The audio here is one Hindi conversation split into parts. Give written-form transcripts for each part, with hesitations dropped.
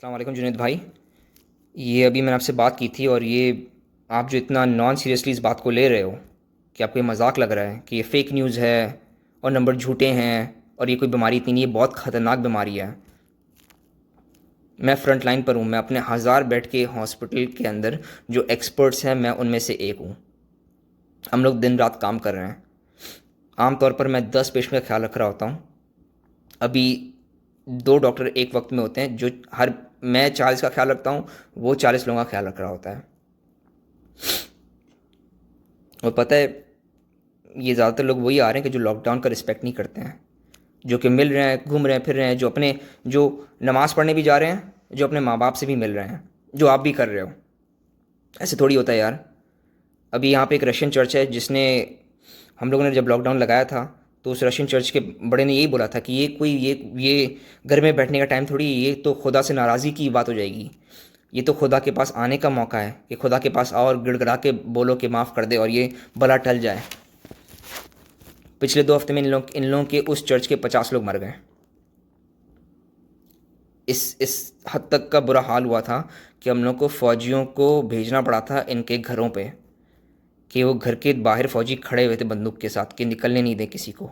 अस्सलाम वालेकुम जुनैद भाई। ये अभी मैंने आपसे बात की थी और ये आप जो इतना नॉन सीरियसली इस बात को ले रहे हो कि आपको ये मजाक लग रहा है कि ये फ़ेक न्यूज़ है और नंबर झूठे हैं और ये कोई बीमारी इतनी नहीं है, बहुत ख़तरनाक बीमारी है। मैं फ्रंट लाइन पर हूँ, मैं अपने हज़ार बेड के हॉस्पिटल के अंदर जो एक्सपर्ट्स हैं मैं उनमें से एक हूँ। हम लोग दिन रात काम कर रहे हैं। आम तौर पर मैं 10 पेशेंट का ख्याल रख रहा होता हूँ। अभी 2 डॉक्टर एक वक्त में होते हैं जो हर मैं 40 का ख्याल रखता हूँ, वो 40 लोगों का ख्याल रख रहा होता है। और पता है, ये ज़्यादातर लोग वही आ रहे हैं कि जो लॉकडाउन का रिस्पेक्ट नहीं करते हैं, जो कि मिल रहे हैं, घूम रहे हैं, फिर रहे हैं, जो नमाज़ पढ़ने भी जा रहे हैं, जो अपने माँ बाप से भी मिल रहे हैं, जो आप भी कर रहे हो। ऐसे थोड़ी होता है यार। अभी यहाँ पे एक रशियन चर्च है जिसने, हम लोगों ने जब लॉकडाउन लगाया था तो उस रशियन चर्च के बड़े ने यही बोला था कि ये घर में बैठने का टाइम थोड़ी, ये तो खुदा से नाराज़गी की बात हो जाएगी। ये तो खुदा के पास आने का मौका है कि खुदा के पास आओ और गिड़गिड़ा के बोलो कि माफ़ कर दे और ये भला टल जाए। पिछले 2 हफ्ते में इन लोगों के उस चर्च के 50 लोग मर गए। इस हद तक का बुरा हाल हुआ था कि हम लोग को फ़ौजियों को भेजना पड़ा था इनके घरों पे, कि वो घर के बाहर फ़ौजी खड़े हुए थे बंदूक के साथ कि निकलने नहीं दें किसी को।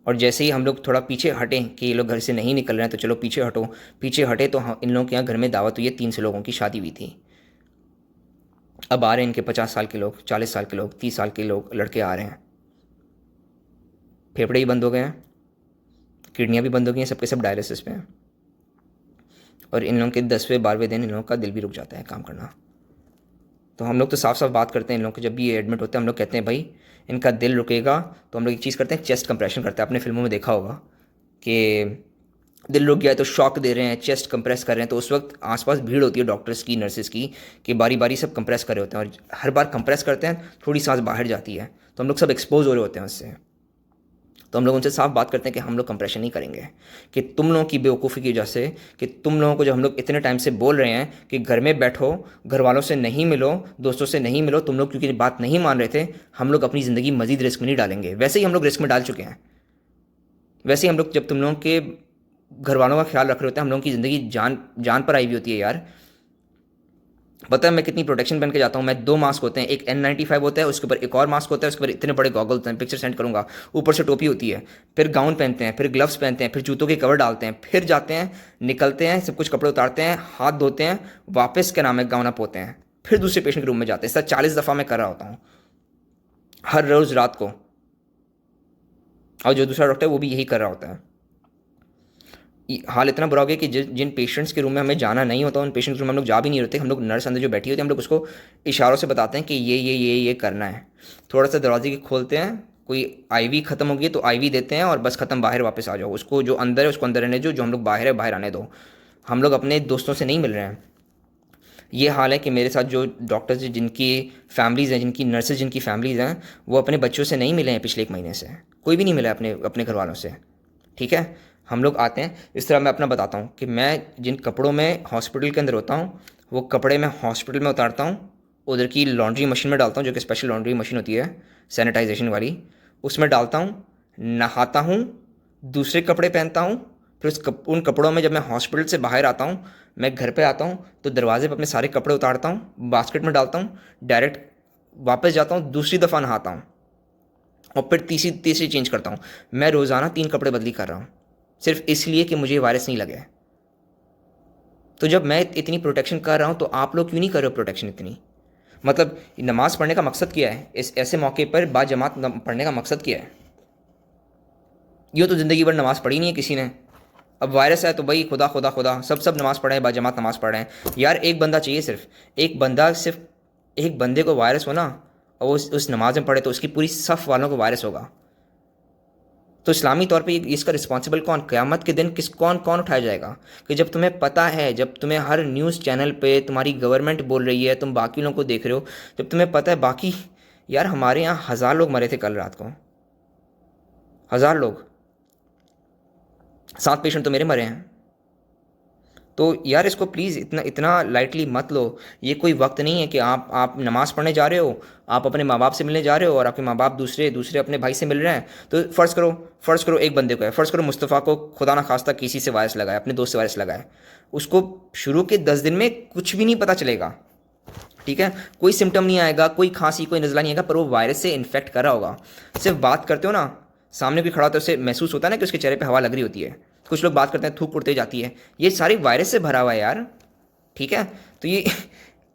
और जैसे ही हम लोग थोड़ा पीछे हटे कि ये लोग घर से नहीं निकल रहे हैं तो चलो पीछे हटो, पीछे हटे तो इन लोगों के यहाँ घर में दावत हुई है, 300 लोगों की शादी हुई थी। अब आ रहे हैं इनके 50 साल के लोग, 40 साल के लोग, 30 साल के लोग, लड़के आ रहे हैं। फेफड़े ही बंद हो गए हैं, किडनियाँ भी बंद हो गई हैं, सबके सब डायलिसिस पे हैं। और इन लोगों के 10वें 12वें दिन इन लोगों का दिल भी रुक जाता है काम करना। तो हम लोग तो साफ साफ बात करते हैं इन लोगों के, जब भी ये एडमिट होते हैं हम लोग कहते हैं भाई इनका दिल रुकेगा तो हम लोग एक चीज़ करते हैं, चेस्ट कंप्रेशन करते हैं। आपने फिल्मों में देखा होगा कि दिल रुक गया है तो शॉक दे रहे हैं, चेस्ट कंप्रेस कर रहे हैं, तो उस वक्त आसपास भीड़ होती है डॉक्टर्स की, नर्सेज की, कि बारी बारी सब कंप्रेस कर रहे होते हैं। और हर बार कंप्रेस करते हैं थोड़ी सांस बाहर जाती है तो हम लोग सब एक्सपोज हो रहे होते हैं उससे। तो हम लोग उनसे साफ बात करते हैं कि हम लोग कंप्रेशन नहीं करेंगे, कि तुम लोगों की बेवकूफ़ी की वजह से, कि तुम लोगों को जब हम लोग इतने टाइम से बोल रहे हैं कि घर में बैठो, घर वालों से नहीं मिलो, दोस्तों से नहीं मिलो, तुम लोग क्योंकि बात नहीं मान रहे थे, हम लोग अपनी ज़िंदगी मजीद रिस्क में नहीं डालेंगे। वैसे ही हम लोग रिस्क में डाल चुके हैं। वैसे ही हम लोग, जब तुम लोगों के घर वालों का ख्याल रख रहे होते हैं, हम लोगों की ज़िंदगी जान जान पर आई हुई होती है यार। पता है मैं कितनी प्रोटेक्शन पहन के जाता हूँ? मैं 2 मास्क होते हैं, एक N95 होता है, उसके ऊपर एक और मास्क होता है, उसके ऊपर इतने बड़े गॉगल होते हैं, पिक्चर सेंड करूँगा। ऊपर से टोपी होती है, फिर गाउन पहनते हैं, फिर ग्लव्स पहनते हैं, फिर जूतों के कवर डालते हैं, फिर जाते हैं, निकलते हैं, सब कुछ कपड़े उतारते हैं, हाथ धोते हैं, वापस क्या नाम है गाउन अप होते हैं, फिर दूसरे पेशेंट के रूम में जाते हैं। सर 40 दफ़ा मैं कर रहा होता हूँ हर रोज़ रात को। और जो दूसरा डॉक्टर है वो भी यही कर रहा होता है। हाल इतना बुरा हो गया कि जिन पेशेंट्स के रूम में हमें जाना नहीं होता उन पेशेंट्स के रूम में हम लोग जा भी नहीं रहते। हम लोग नर्स अंदर जो बैठी होती है हम लोग उसको इशारों से बताते हैं कि ये करना है। थोड़ा सा दरवाजे की खोलते हैं, कोई आईवी ख़त्म हो गई तो आईवी देते हैं और बस ख़त्म, बाहर वापस आ जाओ। उसको जो अंदर है उसको अंदर रहने जो हम लोग बाहर है बाहर आने दो। हम लोग अपने दोस्तों से नहीं मिल रहे हैं। ये हाल है कि मेरे साथ जो डॉक्टर्स हैं जिनकी फैमिलीज़ हैं, जिनकी नर्सेज जिनकी फैमिलीज़ हैं, वो अपने बच्चों से नहीं मिले हैं पिछले 1 महीने से। कोई भी नहीं मिला अपने अपने घर वालों से। ठीक है, हम लोग आते हैं। इस तरह मैं अपना बताता हूँ कि मैं जिन कपड़ों में हॉस्पिटल के अंदर होता हूँ वो कपड़े मैं हॉस्पिटल में उतारता हूँ, उधर की लॉन्ड्री मशीन में डालता हूँ, जो कि स्पेशल लॉन्ड्री मशीन होती है सैनिटाइजेशन वाली, उसमें डालता हूँ, नहाता हूँ, दूसरे कपड़े पहनता हूँ। फिर उन कपड़ों में जब मैं हॉस्पिटल से बाहर आता हूँ, मैं घर पे आता हूँ तो दरवाजे पर अपने सारे कपड़े उतारता हूँ, बास्केट में डालता हूँ, डायरेक्ट वापस जाता हूँ, दूसरी दफ़ा नहाता हूँ और फिर तीसरी तीसरी चेंज करता हूँ। मैं रोज़ाना 3 कपड़े बदली कर रहा हूँ सिर्फ इसलिए कि मुझे वायरस नहीं लगे। तो जब मैं इतनी प्रोटेक्शन कर रहा हूँ तो आप लोग क्यों नहीं कर रहे हो प्रोटेक्शन इतनी? मतलब नमाज़ पढ़ने का मकसद क्या है? इस ऐसे मौके पर बाजमात पढ़ने का मकसद क्या है? यूँ तो ज़िंदगी भर नमाज़ पढ़ी नहीं है किसी ने। अब वायरस है तो भाई खुदा खुदा खुदा सब नमाज़ पढ़े हैं, बाजमात नमाज़ पढ़ रहे हैं। यार एक बंदा चाहिए, सिर्फ एक बंदे को वायरस हो ना और वो उस नमाज में पढ़े तो उसकी पूरी सफ़ वालों को वायरस होगा। तो इस्लामी तौर पे इसका रिस्पॉन्सिबल कौन? क़यामत के दिन कौन कौन उठाया जाएगा? कि जब तुम्हें पता है, जब तुम्हें हर न्यूज़ चैनल पे तुम्हारी गवर्नमेंट बोल रही है, तुम बाकी लोगों को देख रहे हो, जब तुम्हें पता है बाकी, यार हमारे यहाँ 1000 लोग मरे थे कल रात को, 1000 लोग। 7 पेशेंट तो मेरे मरे हैं। तो यार इसको प्लीज़ इतना इतना लाइटली मत लो। ये कोई वक्त नहीं है कि आप नमाज़ पढ़ने जा रहे हो, आप अपने माँ बाप से मिलने जा रहे हो और आपके माँ बाप दूसरे दूसरे अपने भाई से मिल रहे हैं। तो फ़र्ज़ करो एक बंदे को है, फ़र्ज़ करो मुस्तफ़ा को खुदा ना खास्ता किसी से वायरस लगा है, अपने दोस्त से वायरस लगा है। उसको शुरू के 10 दिन में कुछ भी नहीं पता चलेगा, ठीक है, कोई सिम्टम नहीं आएगा, कोई खांसी कोई नज़ला नहीं आएगा, पर वो वायरस से इन्फेक्ट कर रहा होगा। सिर्फ बात करते हो ना, सामने कोई खड़ा होता है, उसे महसूस होता है ना कि उसके चेहरे पे हवा लग रही होती है। कुछ लोग बात करते हैं, थूक उड़ते जाती है, ये सारी वायरस से भरा हुआ है यार, ठीक है। तो ये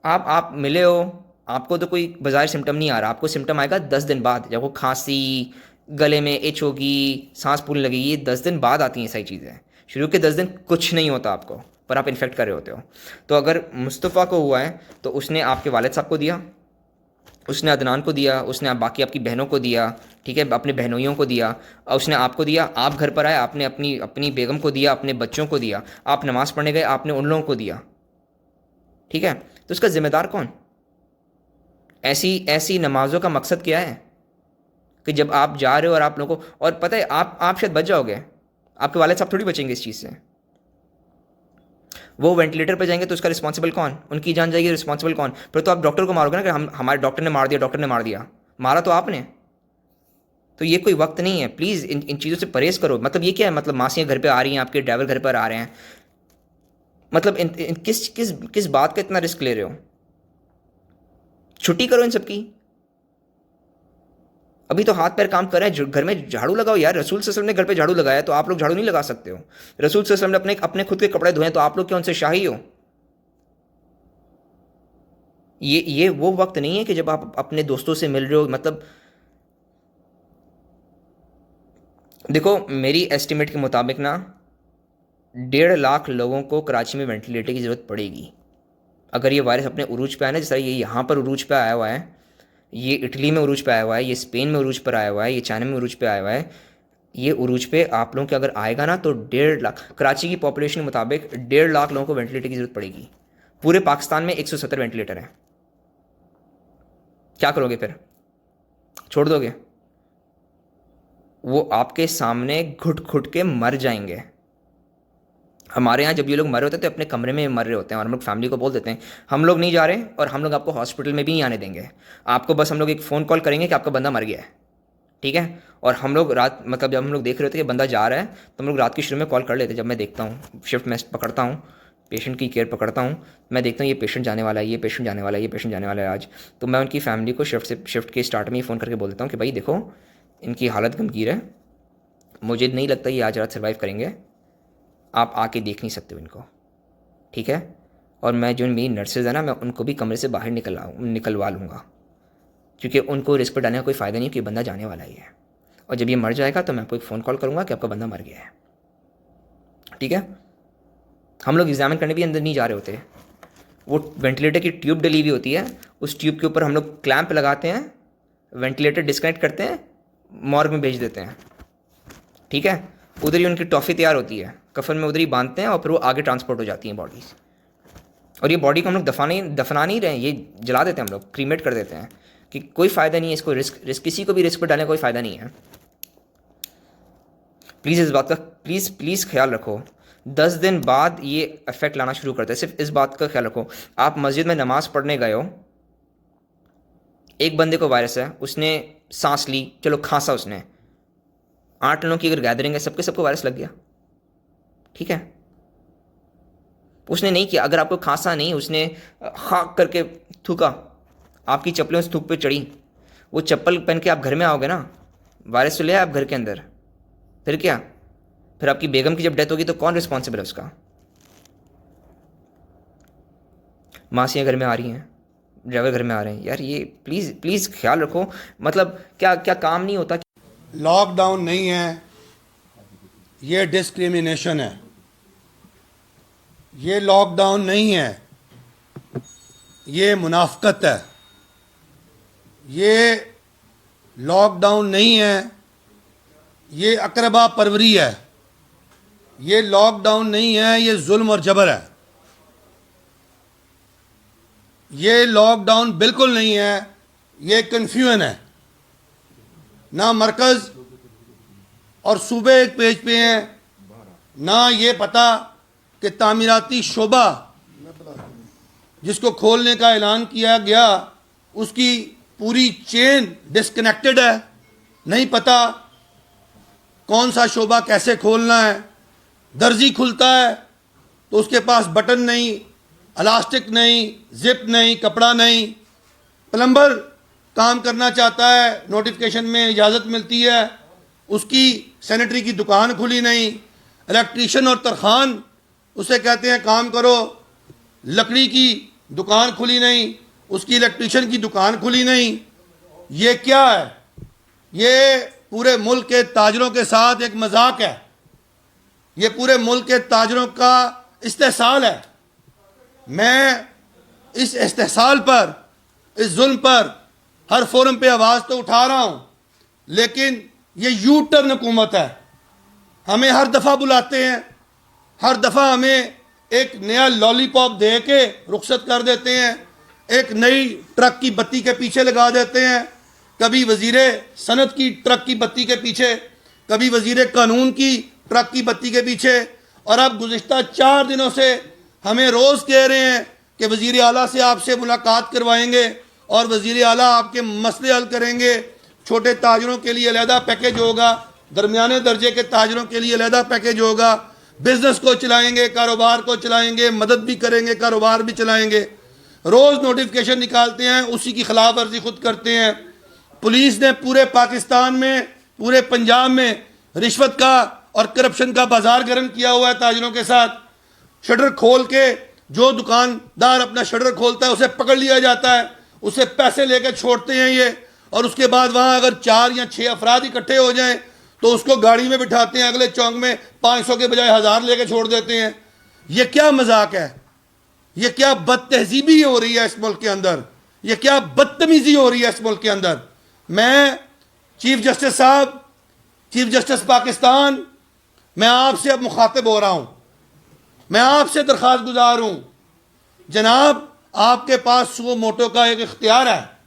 आप मिले हो, आपको तो कोई बाज़ार सिम्टम नहीं आ रहा, आपको सिम्टम आएगा 10 दिन बाद, जब वो खांसी, गले में इच होगी, सांस फूलने लगेगी, ये 10 दिन बाद आती हैं सारी चीज़ें। शुरू के 10 दिन कुछ नहीं होता आपको, पर आप इन्फेक्ट कर रहे होते हो। तो अगर मुस्तफ़ा को हुआ है तो उसने आपके वालिद साहब को दिया, उसने अदनान को दिया, उसने आप बाकी आपकी बहनों को दिया, ठीक है, अपने बहनोइयों को दिया, और उसने आपको दिया, आप घर पर आए, आपने अपनी अपनी बेगम को दिया, अपने बच्चों को दिया, आप नमाज़ पढ़ने गए, आपने उन लोगों को दिया, ठीक है। तो इसका ज़िम्मेदार कौन? ऐसी ऐसी नमाज़ों का मकसद क्या है कि जब आप जा रहे हो और आप लोगों को, और पता है आप शायद बच जाओगे, आपके वालिद साहब थोड़ी बचेंगे इस चीज़ से। वो वेंटिलेटर पे जाएंगे तो उसका रिस्पॉन्सिबल कौन? उनकी जान जाएगी, रिस्पॉन्सिबल कौन? फिर तो आप डॉक्टर को मारोगे ना कि हम हमारे डॉक्टर ने मार दिया, डॉक्टर ने मार दिया, मारा तो आपने। तो ये कोई वक्त नहीं है, प्लीज़ इन चीज़ों से परहेज़ करो। मतलब ये क्या है, मतलब मासियाँ घर पे आ रही हैं, आपके ड्राइवर घर पर आ रहे हैं, मतलब इन किस किस किस बात का इतना रिस्क ले रहे हो? छुट्टी करो इन सबकी। अभी तो हाथ पैर काम कर रहे हैं, घर में झाड़ू लगाओ यार। रसूल सल्लल्लाहु अलैहि वसल्लम ने घर पे झाड़ू लगाया, तो आप लोग झाड़ू नहीं लगा सकते हो? रसूल सल्लल्लाहु अलैहि वसल्लम ने अपने अपने खुद के कपड़े धोए, तो आप लोग क्या उनसे शाही हो? ये वो वक्त नहीं है कि जब आप अपने दोस्तों से मिल रहे हो। मतलब देखो, मेरी एस्टिमेट के मुताबिक ना 1.5 लाख लोगों को कराची में वेंटिलेटर की ज़रूरत पड़ेगी अगर ये वायरस अपने उरूज पे आया ना। जैसा ये यहाँ पर उरूज पे आया हुआ है, ये इटली में उरूज पे आया हुआ है, ये स्पेन में उरूज पर आया हुआ है, ये चाइना में उरूज पे आया हुआ है। ये उरूज पे आप लोगों के अगर आएगा ना तो 1.5 लाख, कराची की पॉपुलेशन के मुताबिक 1.5 लाख लोगों को वेंटिलेटर की ज़रूरत पड़ेगी। पूरे पाकिस्तान में 170 वेंटिलेटर हैं। क्या करोगे फिर? छोड़ दोगे? वो आपके सामने घुट घुट के मर जाएंगे। हमारे यहाँ जब ये लोग मरे होते हैं तो अपने कमरे में मर रहे होते हैं, और हम लोग फैमिली को बोल देते हैं हम लोग नहीं जा रहे, और हम लोग आपको हॉस्पिटल में भी नहीं आने देंगे। आपको बस हम लोग एक फ़ोन कॉल करेंगे कि आपका बंदा मर गया है, ठीक है। और हम लोग रात, मतलब जब हम लोग देख रहे होते हैं कि बंदा जा रहा है, तो हम लोग रात के शुरू में कॉल कर लेते हैं। जब मैं देखता हूँ, शिफ्ट में पकड़ता हूँ, पेशेंट की केयर पकड़ता हूँ, मैं देखता हूँ ये पेशेंट जाने वाला है, ये पेशेंट जाने वाला है, ये पेशेंट जाने वाला है आज, तो मैं उनकी फैमिली को शिफ्ट के स्टार्ट में ही फ़ोन करके बोल देता हूँ कि भाई देखो, इनकी हालत गंभीर है, मुझे नहीं लगता ये आज रात सर्वाइव करेंगे, आप आके देख नहीं सकते हो इनको, ठीक है। और मैं जो मेरी नर्सेज है ना, मैं उनको भी कमरे से बाहर निकलवा लूँगा, क्योंकि उनको रिस्क पर डालने का कोई फ़ायदा नहीं कि बंदा जाने वाला ही है। और जब ये मर जाएगा तो मैं आपको एक फ़ोन कॉल करूँगा कि आपका बंदा मर गया है, ठीक है। हम लोग एग्जामिन करने भी अंदर नहीं जा रहे होते। वो वेंटिलेटर की ट्यूब डली हुई होती है, उस ट्यूब के ऊपर हम लोग क्लैंप लगाते हैं, वेंटिलेटर डिस्कनेक्ट करते हैं, मॉर्ग में भेज देते हैं, ठीक है। उधर ही उनकी टॉफ़ी तैयार होती है, कफन में उधर ही बांधते हैं, और फिर वो आगे ट्रांसपोर्ट हो जाती हैं बॉडीज़। और ये बॉडी को हम लोग दफना नहीं रहे हैं, ये जला देते हैं हम लोग, क्रीमेट कर देते हैं, कि कोई फ़ायदा नहीं है इसको, रिस्क किसी को भी रिस्क पर डालने का कोई फ़ायदा नहीं है। प्लीज़ इस बात का प्लीज़ ख्याल रखो। 10 दिन बाद ये इफेक्ट लाना शुरू करता है, सिर्फ इस बात का ख्याल रखो। आप मस्जिद में नमाज़ पढ़ने गए हो, एक बंदे को वायरस है, उसने सांस ली, चलो खांसा उसने, 8 लोगों की अगर गैदरिंग है, सबके सबको वायरस लग गया, ठीक है। उसने नहीं किया, अगर आपको खांसा नहीं, उसने हाँ करके थूका, आपकी चप्पलें उस थूक पे चढ़ी, वो चप्पल पहन के आप घर में आओगे ना, वायरस तो ले आए आप घर के अंदर, फिर क्या? फिर आपकी बेगम की जब डेथ होगी तो कौन रिस्पॉन्सिबल है उसका? मासियाँ घर में आ रही हैं, ड्राइवर घर में आ रहे हैं, यार ये प्लीज़ ख्याल रखो। मतलब क्या क्या काम नहीं होता? लॉकडाउन नहीं है, ये डिस्क्रिमिनेशन है। ये लॉकडाउन नहीं है, ये मुनाफकत है। ये लॉकडाउन नहीं है, ये अकरबा परवरी है। ये लॉकडाउन नहीं है, ये जुल्म और जबर है। ये लॉकडाउन बिल्कुल नहीं है, ये कन्फ्यूजन है। ना मरकज़ और सूबे एक पेज पे हैं, ना ये पता कि तामीराती शोबा जिसको खोलने का ऐलान किया गया उसकी पूरी चेन डिस्कनेक्टेड है, नहीं पता कौन सा शोबा कैसे खोलना है। दर्जी खुलता है तो उसके पास बटन नहीं, इलास्टिक नहीं, जिप नहीं, कपड़ा नहीं। प्लम्बर काम करना चाहता है, नोटिफिकेशन में इजाज़त मिलती है, उसकी सैनिटरी की दुकान खुली नहीं। इलेक्ट्रीशियन और तरखान उसे कहते हैं काम करो, लकड़ी की दुकान खुली नहीं, उसकी इलेक्ट्रीशियन की दुकान खुली नहीं। ये क्या है? ये पूरे मुल्क के ताजरों के साथ एक मजाक है, ये पूरे मुल्क के ताजरों का इस्तेहसाल है। मैं इस इस्तेहसाल पर, इस जुल्म पर हर फोरम पे आवाज़ तो उठा रहा हूँ, लेकिन ये यू टर्न हुकूमत है। हमें हर दफ़ा बुलाते हैं, हर दफ़ा हमें एक नया लॉलीपॉप दे के रुखसत कर देते हैं, एक नई ट्रक की बत्ती के पीछे लगा देते हैं। कभी वज़ीर सनत की ट्रक की बत्ती के पीछे, कभी वज़ीर कानून की ट्रक की बत्ती के पीछे, और अब गुज़िश्ता 4 दिनों से हमें रोज़ कह रहे हैं कि वज़ीर आला से आपसे मुलाकात करवाएंगे और वज़ीर आला आपके मसले हल करेंगे। छोटे ताजरों के लिए अलहदा पैकेज होगा, दरमियाने दर्जे के ताजरों के लिए अलहदा पैकेज होगा। बिज़नेस को चलाएंगे, कारोबार को चलाएंगे, मदद भी करेंगे, कारोबार भी चलाएंगे। रोज़ नोटिफिकेशन निकालते हैं, उसी की खिलाफ वर्जी खुद करते हैं। पुलिस ने पूरे पाकिस्तान में, पूरे पंजाब में रिश्वत का और करप्शन का बाजार गर्म किया हुआ है ताजरों के साथ। शटर खोल के जो दुकानदार अपना शटर खोलता है उसे पकड़ लिया जाता है, उसे पैसे लेकर छोड़ते हैं ये, और उसके बाद वहाँ अगर 4 या 6 अफराद इकट्ठे हो जाएं तो उसको गाड़ी में बिठाते हैं, अगले चौक में 500 के बजाय 1000 लेके छोड़ देते हैं। ये क्या मजाक है? ये क्या बदतहजीबी हो रही है इस मुल्क के अंदर? ये क्या बदतमीजी हो रही है इस मुल्क के अंदर? मैं चीफ जस्टिस साहब, चीफ जस्टिस पाकिस्तान, मैं आपसे अब मुखातिब हो रहा हूँ, मैं आपसे दरख्वास्त गुजार हूँ। जनाब, आपके पास सुओ मोटो का एक इख्तियार है।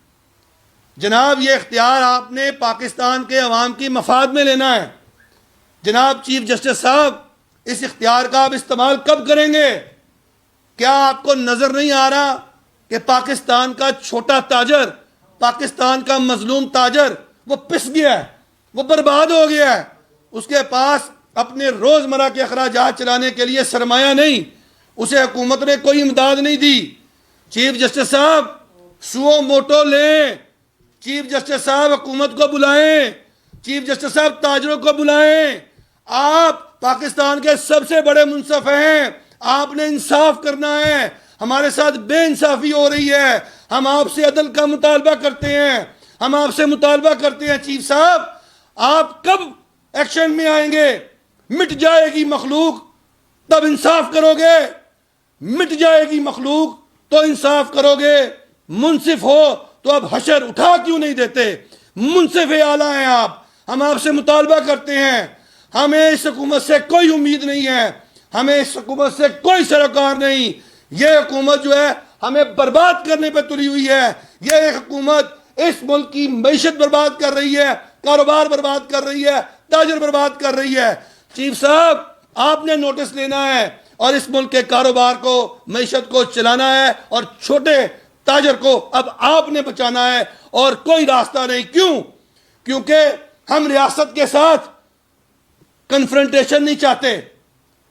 जनाब, ये इख्तियार आपने पाकिस्तान के अवाम की मफाद में लेना है। जनाब चीफ जस्टिस साहब, इस इख्तियार का आप इस्तेमाल कब करेंगे? क्या आपको नज़र नहीं आ रहा कि पाकिस्तान का छोटा ताजर, पाकिस्तान का मजलूम ताजर वो पिस गया है, वो बर्बाद हो गया है। उसके पास अपने रोज़मर्रा के अखराजात चलाने के लिए सरमाया नहीं, उसे हुकूमत ने कोई इमदाद नहीं दी। चीफ जस्टिस साहब, सुओ मोटो लें। चीफ जस्टिस साहब, हुकूमत को बुलाएं। चीफ जस्टिस साहब, ताजरों को बुलाएं। आप पाकिस्तान के सबसे बड़े मुंसफ हैं, आपने इंसाफ करना है। हमारे साथ बेइंसाफी हो रही है, हम आपसे अदल का मुतालबा करते हैं, हम आपसे मुतालबा करते हैं। चीफ साहब, आप कब एक्शन में आएंगे? मिट जाएगी मखलूक तब इंसाफ करोगे, मिट जाएगी मखलूक तो इंसाफ करोगे। मुंसिफ हो तो अब हशर उठा क्यों नहीं देते? मुंसिफ आला हैं आप, हम आपसे मुतालबा करते हैं। हमें इस हुकूमत से कोई उम्मीद नहीं है, हमें इस हुकूमत से कोई सरोकार नहीं। ये हुकूमत जो है हमें बर्बाद करने पर तुली हुई है। ये हुकूमत इस मुल्क की मईशत बर्बाद कर रही है, कारोबार बर्बाद कर रही है, ताजर बर्बाद कर रही है। चीफ साहब, आपने नोटिस लेना है और इस मुल्क के कारोबार को, मईशत को चलाना है, और छोटे ताजर को अब आपने बचाना है, और कोई रास्ता नहीं। क्यों? क्योंकि हम रियासत के साथ कन्फ्रंटेशन नहीं चाहते।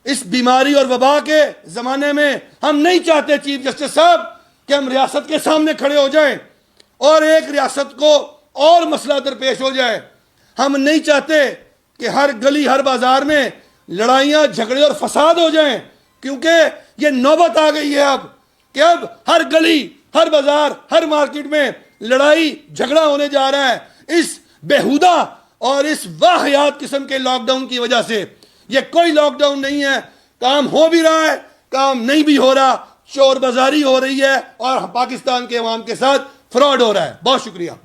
इस बीमारी और वबा के ज़माने में हम नहीं चाहते चीफ जस्टिस साहब कि हम रियासत के सामने खड़े हो जाएं और एक रियासत को और मसला दरपेश हो जाए। हम नहीं चाहते कि हर गली, हर बाजार में लड़ाइयाँ, झगड़े और फसाद हो जाएं, क्योंकि ये नौबत आ गई है अब कि अब हर गली, हर बाजार, हर मार्केट में लड़ाई झगड़ा होने जा रहा है इस बेहुदा और इस वाहियात किस्म के लॉकडाउन की वजह से। ये कोई लॉकडाउन नहीं है, काम हो भी रहा है, काम नहीं भी हो रहा, चोर बाजारी हो रही है और पाकिस्तान के अवाम के साथ फ्रॉड हो रहा है। बहुत शुक्रिया।